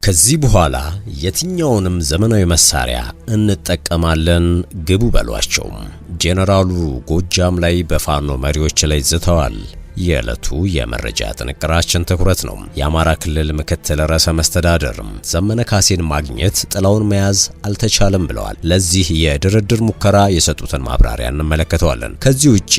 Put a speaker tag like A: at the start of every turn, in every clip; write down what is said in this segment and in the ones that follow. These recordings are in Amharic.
A: ከዚህ በኋላ የትኛውንም ዘመናዊ መሳሪያ እንጠቀማለን ግቡ በሏቸው። ጄኔራሉ ጎጃም ላይ በፋኖ መሪዎች ላይ ዝተዋል። የዕለቱ የመረጃ ጥንቅራችን ትኩረት ነው። የአማራ ክልል ምክትል ርዕሰ መስተዳድር ዘመነ ካሴን ማግኘት ጥላውን መያዝ አልተቻለም ብለዋል። ለዚህ የድርድር ሙከራ የሰጡትን ማብራሪያ እንመለከተዋለን። ከዚህ ውጪ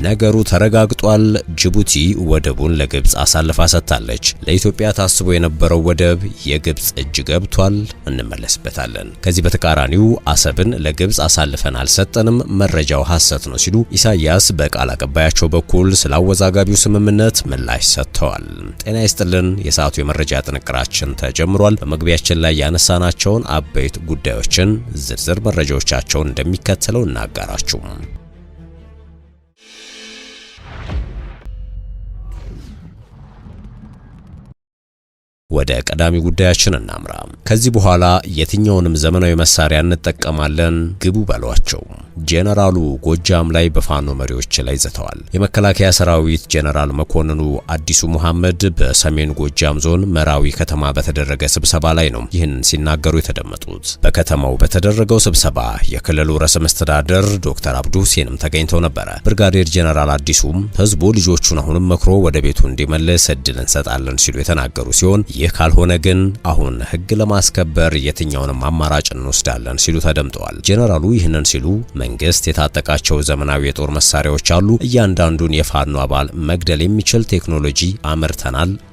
A: ነገሩ ተረጋግጧል። ጅቡቲ ወደቡን ለግብጽ አሳልፋ ሰጥታለች። ለኢትዮጵያ ታስቦ የነበረው ወደብ የግብጽ እጅ ገብቷል። እንመለስበታለን። ከዚህ በተቃራኒው አሰብን ለግብጽ አሳልፈን አልሰጠንም፣ መረጃው ሐሰት ነው ሲሉ ኢሳያስ በቃል አቀባያቸው በኩል ስላወዛ አጋቢው ስምምነት ምላሽ ሰጥተዋል። ጤና ይስጥልን። የሰዓቱ የመረጃ ጥንቅራችን ተጀምሯል። በመግቢያችን ላይ ያነሳናቸውን አበይት ጉዳዮችን ዝርዝር መረጃዎቻቸውን እንደሚከተለው እናጋራችሁ። ወደ ቀዳሚ ጉዳያችን እናምራ። ከዚህ በኋላ የትኛውንም ዘመናዊ መሳሪያ እንጠቀማለን ግቡ በሏቸው። ጄኔራሉ ጎጃም ላይ በፋኖ መሪዎች ላይ ዝተዋል። የመከላከያ ሰራዊት ጄኔራል መኮንኑ አዲሱ መሐመድ በሰሜን ጎጃም ዞን መራዊ ከተማ በተደረገ ስብሰባ ላይ ነው ይህን ሲናገሩ የተደመጡት። በከተማው በተደረገው ስብሰባ የክልሉ ርዕሰ መስተዳድር ዶክተር አብዱ ሁሴንም ተገኝተው ነበረ። ብርጋዴር ጄኔራል አዲሱም ህዝቡ ልጆቹን አሁንም መክሮ ወደ ቤቱ እንዲመልስ እድል እንሰጣለን ሲሉ የተናገሩ ሲሆን ይህ ካልሆነ ግን አሁን ህግ ለማስከበር የትኛውንም አማራጭ እንወስዳለን ሲሉ ተደምጠዋል። ጄኔራሉ ይህንን ሲሉ መንግስት የታጠቃቸው ዘመናዊ የጦር መሳሪያዎች አሉ፣ እያንዳንዱን የፋኖ አባል መግደል የሚችል ቴክኖሎጂ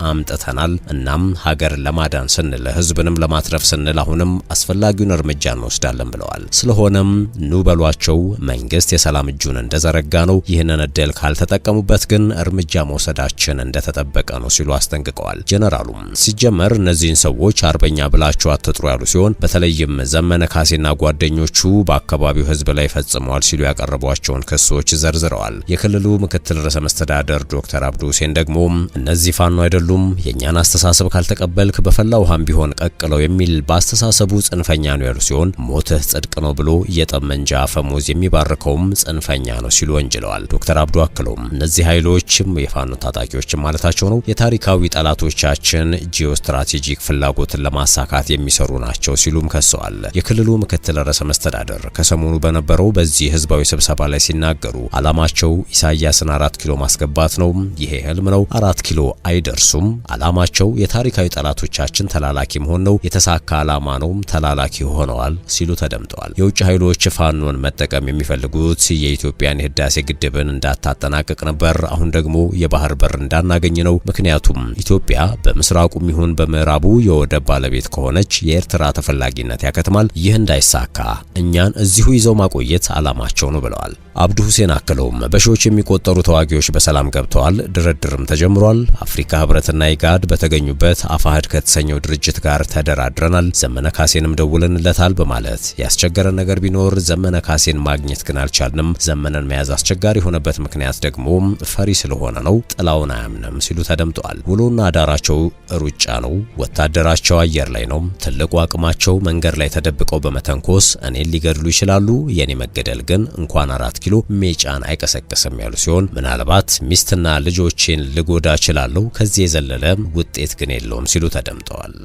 A: አምጥተናል። እናም ሀገር ለማዳን ስንል ህዝብንም ለማትረፍ ስንል አሁንም አስፈላጊውን እርምጃ እንወስዳለን ብለዋል። ስለሆነም ኑ በሏቸው፣ መንግስት የሰላም እጁን እንደዘረጋ ነው። ይህንን እድል ካልተጠቀሙበት ግን እርምጃ መውሰዳችን እንደተጠበቀ ነው ሲሉ አስጠንቅቀዋል። ጄኔራሉም ሲጀመር እነዚህን ሰዎች አርበኛ ብላችሁ አትጥሩ ያሉ ሲሆን በተለይም ዘመነ ካሴና ጓደኞቹ በአካባቢው ህዝብ ላይ ፈጽመዋል ሲሉ ያቀረቧቸውን ክሶች ዘርዝረዋል። የክልሉ ምክትል ርዕሰ መስተዳድር ዶክተር አብዱ ሁሴን ደግሞ እነዚህ ፋኖ አይደሉም፣ የኛን አስተሳሰብ ካልተቀበልክ በፈላ ውሃም ቢሆን ቀቅለው የሚል በአስተሳሰቡ ጽንፈኛ ነው ያሉ ሲሆን ሞትህ ጽድቅ ነው ብሎ የጠመንጃ አፈሙዝ የሚባርከውም ጽንፈኛ ነው ሲሉ ወንጅለዋል። ዶክተር አብዱ አክለውም እነዚህ ኃይሎችም የፋኖ ታጣቂዎችም ማለታቸው ነው የታሪካዊ ጠላቶቻችን ጂኦስትራቴጂክ ፍላጎትን ለማሳካት የሚሰሩ ናቸው ሲሉም ከሰዋል። የክልሉ ምክትል ርዕሰ መስተዳድር ከሰሞኑ በነበረው በዚህ ህዝባዊ ስብሰባ ላይ ሲናገሩ ዓላማቸው ኢሳያስን 4 ኪሎ ማስገባት ነው። ይሄ ህልም ነው። 4 ኪሎ አይደርሱም። ዓላማቸው የታሪካዊ ጠላቶቻችን ተላላኪ መሆን ነው። የተሳካ ዓላማ ነው። ተላላኪ ሆነዋል ሲሉ ተደምጠዋል። የውጭ ኃይሎች ፋኖን መጠቀም የሚፈልጉት የኢትዮጵያን የህዳሴ ግድብን እንዳታጠናቅቅ ነበር። አሁን ደግሞ የባህር በር እንዳናገኝ ነው። ምክንያቱም ኢትዮጵያ በምስራቁ ይሁን በምዕራቡ የወደብ ባለቤት ከሆነች የኤርትራ ተፈላጊነት ያከትማል። ይህ እንዳይሳካ እኛን እዚሁ ይዘው ማቆየት ዓላማቸው ነው ብለዋል። አብዱ ሁሴን አክለውም በሺዎች የሚቆጠሩ ተዋጊዎች በሰላም ገብተዋል፣ ድርድርም ተጀምሯል። አፍሪካ ህብረትና ኢጋድ በተገኙበት አፋህድ ከተሰኘው ድርጅት ጋር ተደራድረናል፣ ዘመነ ካሴንም ደውለንለታል በማለት ያስቸገረን ነገር ቢኖር ዘመነ ካሴን ማግኘት ግን አልቻልንም። ዘመነን መያዝ አስቸጋሪ የሆነበት ምክንያት ደግሞ ፈሪ ስለሆነ ነው፣ ጥላውን አያምንም ሲሉ ተደምጠዋል። ውሎና አዳራቸው ሩጫ ነው። ወታደራቸው አየር ላይ ነው። ትልቁ አቅማቸው መንገድ ላይ ተደብቀው በመተንኮስ እኔን ሊገድሉ ይችላሉ፣ የኔ መገደል ግን እንኳን 4 ኪሎ ሜጫን አይቀሰቅስም ያሉ ሲሆን ምናልባት ሚስትና ልጆቼን ልጎዳ እችላለሁ፣ ከዚህ የዘለለ ውጤት ግን የለውም ሲሉ ተደምጠዋል።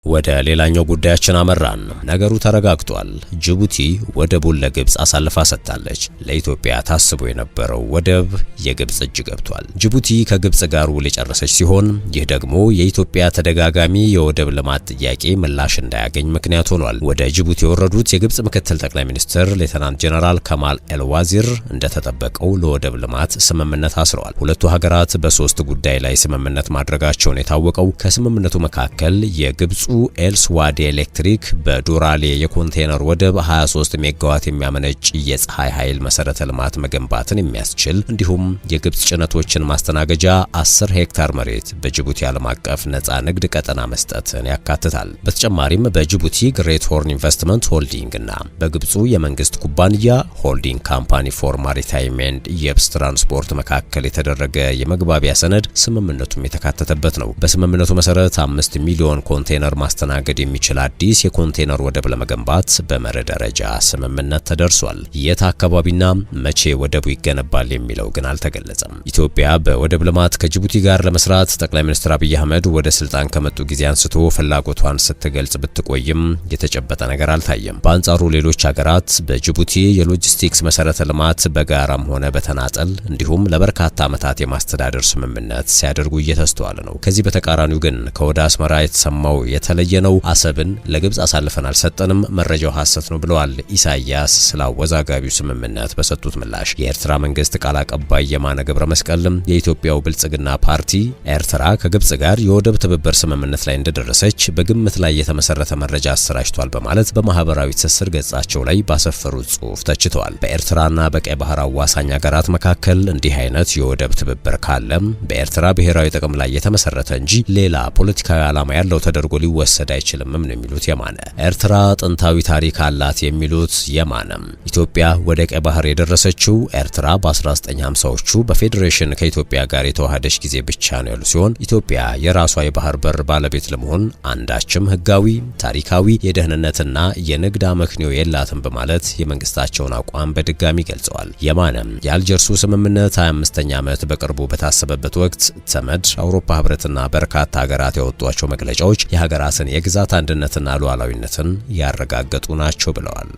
A: ወደ ሌላኛው ጉዳያችን አመራን። ነገሩ ተረጋግጧል። ጅቡቲ ወደቡን ለግብጽ አሳልፋ ሰጥታለች። ለኢትዮጵያ ታስቦ የነበረው ወደብ የግብጽ እጅ ገብቷል። ጅቡቲ ከግብጽ ጋር ውል የጨረሰች ሲሆን ይህ ደግሞ የኢትዮጵያ ተደጋጋሚ የወደብ ልማት ጥያቄ ምላሽ እንዳያገኝ ምክንያት ሆኗል። ወደ ጅቡቲ የወረዱት የግብጽ ምክትል ጠቅላይ ሚኒስትር ሌተናንት ጄኔራል ከማል ኤልዋዚር እንደተጠበቀው ለወደብ ልማት ስምምነት አስረዋል። ሁለቱ ሀገራት በ3 ጉዳይ ላይ ስምምነት ማድረጋቸውን የታወቀው ከስምምነቱ መካከል የግብጽ ኤልስዋዴ ኤሌክትሪክ በዶራሌ የኮንቴነር ወደብ 23 ሜጋዋት የሚያመነጭ የፀሐይ ኃይል መሰረተ ልማት መገንባትን የሚያስችል እንዲሁም የግብጽ ጭነቶችን ማስተናገጃ 10 ሄክታር መሬት በጅቡቲ ዓለም አቀፍ ነፃ ንግድ ቀጠና መስጠትን ያካትታል። በተጨማሪም በጅቡቲ ግሬት ሆርን ኢንቨስትመንት ሆልዲንግ እና በግብጹ የመንግስት ኩባንያ ሆልዲንግ ካምፓኒ ፎር ማሪታይም ኤንድ የብስ ትራንስፖርት መካከል የተደረገ የመግባቢያ ሰነድ ስምምነቱም የተካተተበት ነው። በስምምነቱ መሰረት 5 ሚሊዮን ኮንቴነር ማስተናገድ የሚችል አዲስ የኮንቴነር ወደብ ለመገንባት በመርህ ደረጃ ስምምነት ተደርሷል። የት አካባቢና መቼ ወደቡ ይገነባል የሚለው ግን አልተገለጸም። ኢትዮጵያ በወደብ ልማት ከጅቡቲ ጋር ለመስራት ጠቅላይ ሚኒስትር አብይ አህመድ ወደ ስልጣን ከመጡ ጊዜ አንስቶ ፍላጎቷን ስትገልጽ ብትቆይም የተጨበጠ ነገር አልታየም። በአንጻሩ ሌሎች ሀገራት በጅቡቲ የሎጂስቲክስ መሰረተ ልማት በጋራም ሆነ በተናጠል እንዲሁም ለበርካታ ዓመታት የማስተዳደር ስምምነት ሲያደርጉ እየተስተዋለ ነው። ከዚህ በተቃራኒው ግን ከወደ አስመራ የተሰማው የተለየ ነው። አሰብን ለግብጽ አሳልፈን አልሰጠንም፣ መረጃው ሐሰት ነው ብለዋል ኢሳያስ ስለ አወዛጋቢው ስምምነት በሰጡት ምላሽ። የኤርትራ መንግስት ቃል አቀባይ የማነ ገብረ መስቀልም የኢትዮጵያው ብልጽግና ፓርቲ ኤርትራ ከግብጽ ጋር የወደብ ትብብር ስምምነት ላይ እንደደረሰች በግምት ላይ የተመሰረተ መረጃ አሰራጭቷል በማለት በማህበራዊ ትስስር ገጻቸው ላይ ባሰፈሩት ጽሑፍ ተችተዋል። በኤርትራና በቀይ ባህር አዋሳኝ ሀገራት መካከል እንዲህ አይነት የወደብ ትብብር ካለም በኤርትራ ብሔራዊ ጥቅም ላይ የተመሰረተ እንጂ ሌላ ፖለቲካዊ ዓላማ ያለው ተደርጎ ሊወሰድ አይችልም ነው የሚሉት የማነ። ኤርትራ ጥንታዊ ታሪክ አላት የሚሉት የማነ ኢትዮጵያ ወደ ቀይ ባህር የደረሰችው ኤርትራ በ1950ዎቹ በፌዴሬሽን ከኢትዮጵያ ጋር የተዋሃደች ጊዜ ብቻ ነው ያሉ ሲሆን ኢትዮጵያ የራሷ የባህር በር ባለቤት ለመሆን አንዳችም ህጋዊ፣ ታሪካዊ፣ የደህንነትና የንግድ አመክንዮ የላትም በማለት የመንግስታቸውን አቋም በድጋሚ ገልጸዋል። የማነ የአልጀርሱ ስምምነት 25ኛ ዓመት በቅርቡ በታሰበበት ወቅት ተመድ፣ አውሮፓ ህብረትና በርካታ ሀገራት ያወጧቸው መግለጫዎች የሀገራትን የግዛት አንድነትና ሉዓላዊነትን ያረጋገጡ ናቸው ብለዋል።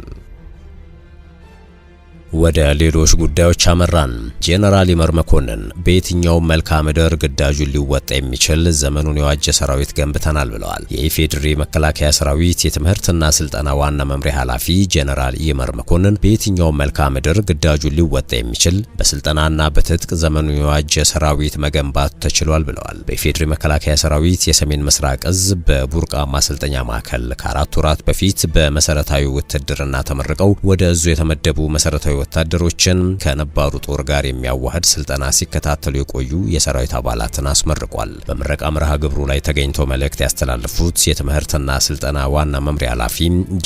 A: ወደ ሌሎች ጉዳዮች አመራን። ጄኔራል ይመር መኮንን በየትኛው መልክዓ ምድር ግዳጁን ሊወጣ የሚችል ዘመኑን የዋጀ ሰራዊት ገንብተናል ብለዋል። የኢፌዴሪ መከላከያ ሰራዊት የትምህርትና ስልጠና ዋና መምሪያ ኃላፊ ጄኔራል ይመር መኮንን በየትኛው መልክዓ ምድር ግዳጁን ሊወጣ የሚችል በስልጠናና በትጥቅ ዘመኑን የዋጀ ሰራዊት መገንባት ተችሏል ብለዋል። በኢፌዴሪ መከላከያ ሰራዊት የሰሜን ምስራቅ እዝ በቡርቃ ማሰልጠኛ ማዕከል ከ4 ወራት በፊት በመሰረታዊ ውትድርና ተመርቀው ወደ እዙ የተመደቡ መሰረታዊ ወታደሮችን ከነባሩ ጦር ጋር የሚያዋህድ ስልጠና ሲከታተሉ የቆዩ የሰራዊት አባላትን አስመርቋል። በምረቃ መርሃ ግብሩ ላይ ተገኝተው መልእክት ያስተላለፉት የትምህርትና ስልጠና ዋና መምሪያ ኃላፊ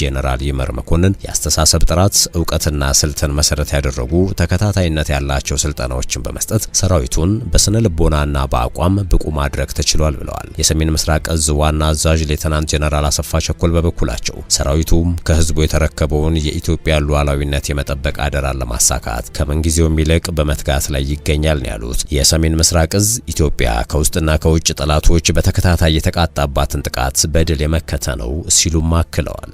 A: ጄኔራል ይመር መኮንን የአስተሳሰብ ጥራት፣ ዕውቀትና ስልትን መሰረት ያደረጉ ተከታታይነት ያላቸው ስልጠናዎችን በመስጠት ሰራዊቱን በስነ ልቦናና በአቋም ብቁ ማድረግ ተችሏል ብለዋል። የሰሜን ምስራቅ እዝ ዋና አዛዥ ሌተናንት ጄኔራል አሰፋ ቸኮል በበኩላቸው ሰራዊቱ ከህዝቡ የተረከበውን የኢትዮጵያ ሉዓላዊነት የመጠበቅ አደራ ለማሳካት ከምንጊዜውም ይልቅ በመትጋት ላይ ይገኛል ነው ያሉት። የሰሜን ምስራቅ እዝ ኢትዮጵያ ከውስጥና ከውጭ ጠላቶች በተከታታይ የተቃጣባትን ጥቃት በድል የመከተ ነው ሲሉም አክለዋል።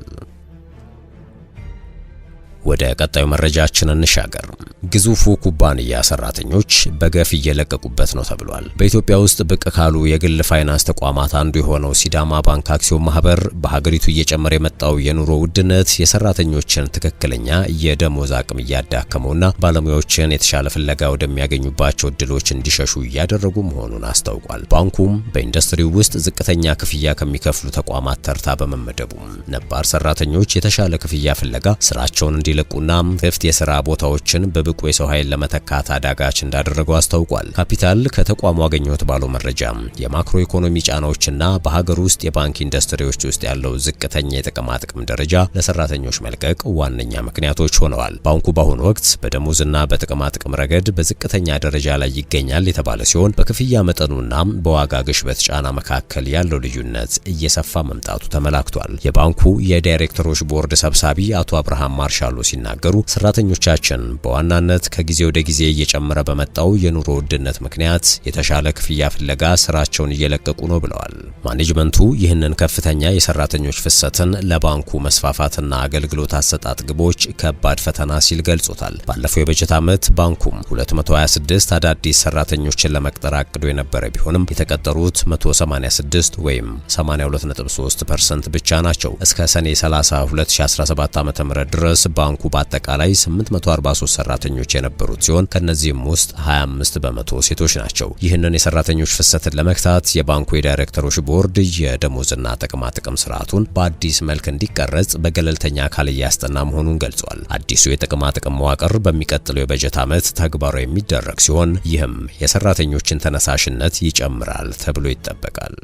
A: ወደ ቀጣዩ መረጃችን እንሻገር። ግዙፉ ኩባንያ ሰራተኞች በገፍ እየለቀቁበት ነው ተብሏል። በኢትዮጵያ ውስጥ ብቅ ካሉ የግል ፋይናንስ ተቋማት አንዱ የሆነው ሲዳማ ባንክ አክሲዮን ማህበር በሀገሪቱ እየጨመረ የመጣው የኑሮ ውድነት የሰራተኞችን ትክክለኛ የደሞዝ አቅም እያዳከመውና ባለሙያዎችን የተሻለ ፍለጋ ወደሚያገኙባቸው እድሎች እንዲሸሹ እያደረጉ መሆኑን አስታውቋል። ባንኩም በኢንዱስትሪው ውስጥ ዝቅተኛ ክፍያ ከሚከፍሉ ተቋማት ተርታ በመመደቡ ነባር ሰራተኞች የተሻለ ክፍያ ፍለጋ ስራቸውን እንዲለቁና ክፍት የሥራ ቦታዎችን በብቁ የሰው ኃይል ለመተካት አዳጋች እንዳደረገው አስታውቋል። ካፒታል ከተቋሙ አገኘሁት ባለው መረጃ የማክሮ ኢኮኖሚ ጫናዎችና በሀገር ውስጥ የባንክ ኢንዱስትሪዎች ውስጥ ያለው ዝቅተኛ የጥቅማ ጥቅም ደረጃ ለሰራተኞች መልቀቅ ዋነኛ ምክንያቶች ሆነዋል። ባንኩ በአሁኑ ወቅት በደሞዝና በጥቅማ ጥቅም ረገድ በዝቅተኛ ደረጃ ላይ ይገኛል የተባለ ሲሆን በክፍያ መጠኑና በዋጋ ግሽበት ጫና መካከል ያለው ልዩነት እየሰፋ መምጣቱ ተመላክቷል። የባንኩ የዳይሬክተሮች ቦርድ ሰብሳቢ አቶ አብርሃም ማርሻሎ ሲናገሩ ሰራተኞቻችን በዋናነት ከጊዜ ወደ ጊዜ እየጨመረ በመጣው የኑሮ ውድነት ምክንያት የተሻለ ክፍያ ፍለጋ ስራቸውን እየለቀቁ ነው ብለዋል። ማኔጅመንቱ ይህንን ከፍተኛ የሰራተኞች ፍሰትን ለባንኩ መስፋፋትና አገልግሎት አሰጣጥ ግቦች ከባድ ፈተና ሲል ገልጾታል። ባለፈው የበጀት ዓመት ባንኩም 226 አዳዲስ ሰራተኞችን ለመቅጠር አቅዶ የነበረ ቢሆንም የተቀጠሩት 186 ወይም 82.3% ብቻ ናቸው። እስከ ሰኔ 30 2017 ዓ.ም ድረስ ባንኩ በአጠቃላይ 843 ሰራተኞች የነበሩት ሲሆን ከነዚህም ውስጥ 25 በመቶ ሴቶች ናቸው። ይህንን የሰራተኞች ፍሰትን ለመክታት የባንኩ የዳይሬክተሮች ቦርድ የደሞዝና ጥቅማ ጥቅም ስርዓቱን በአዲስ መልክ እንዲቀረጽ በገለልተኛ አካል እያስጠና መሆኑን ገልጿል። አዲሱ የጥቅማ ጥቅም መዋቅር በሚቀጥለው የበጀት ዓመት ተግባራዊ የሚደረግ ሲሆን ይህም የሰራተኞችን ተነሳሽነት ይጨምራል ተብሎ ይጠበቃል።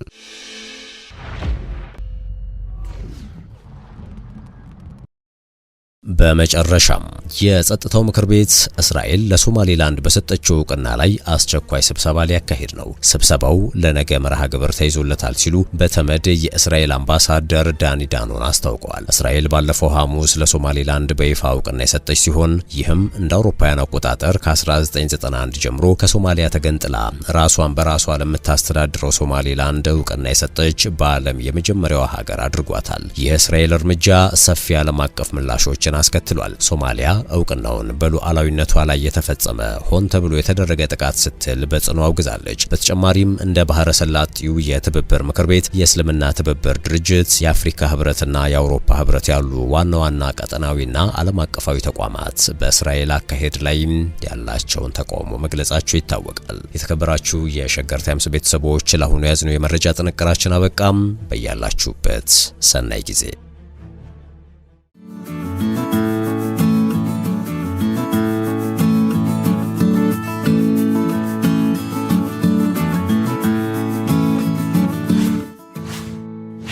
A: በመጨረሻም የጸጥታው ምክር ቤት እስራኤል ለሶማሌላንድ በሰጠችው እውቅና ላይ አስቸኳይ ስብሰባ ሊያካሂድ ነው። ስብሰባው ለነገ መርሃ ግብር ተይዞለታል ሲሉ በተመድ የእስራኤል አምባሳደር ዳኒ ዳኖን አስታውቀዋል። እስራኤል ባለፈው ሐሙስ ለሶማሌላንድ በይፋ እውቅና የሰጠች ሲሆን ይህም እንደ አውሮፓውያን አቆጣጠር ከ1991 ጀምሮ ከሶማሊያ ተገንጥላ ራሷን በራሷ ለምታስተዳድረው ሶማሌላንድ እውቅና የሰጠች በዓለም የመጀመሪያዋ ሀገር አድርጓታል። የእስራኤል እርምጃ ሰፊ ዓለም አቀፍ ምላሾችን አስከትሏል። ሶማሊያ እውቅናውን በሉዓላዊነቷ ላይ የተፈጸመ ሆን ተብሎ የተደረገ ጥቃት ስትል በጽኑ አውግዛለች። በተጨማሪም እንደ ባህረ ሰላጤው የትብብር ምክር ቤት፣ የእስልምና ትብብር ድርጅት፣ የአፍሪካ ህብረትና የአውሮፓ ህብረት ያሉ ዋና ዋና ቀጠናዊና ዓለም አቀፋዊ ተቋማት በእስራኤል አካሄድ ላይ ያላቸውን ተቃውሞ መግለጻቸው ይታወቃል። የተከበራችሁ የሸገር ታይምስ ቤተሰቦች ለአሁኑ ያዝነው የመረጃ ጥንቅራችን አበቃም። በያላችሁበት ሰናይ ጊዜ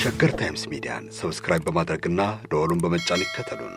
B: ሸገር ታይምስ ሚዲያን ሰብስክራይብ በማድረግና ደወሉን በመጫን ይከተሉን።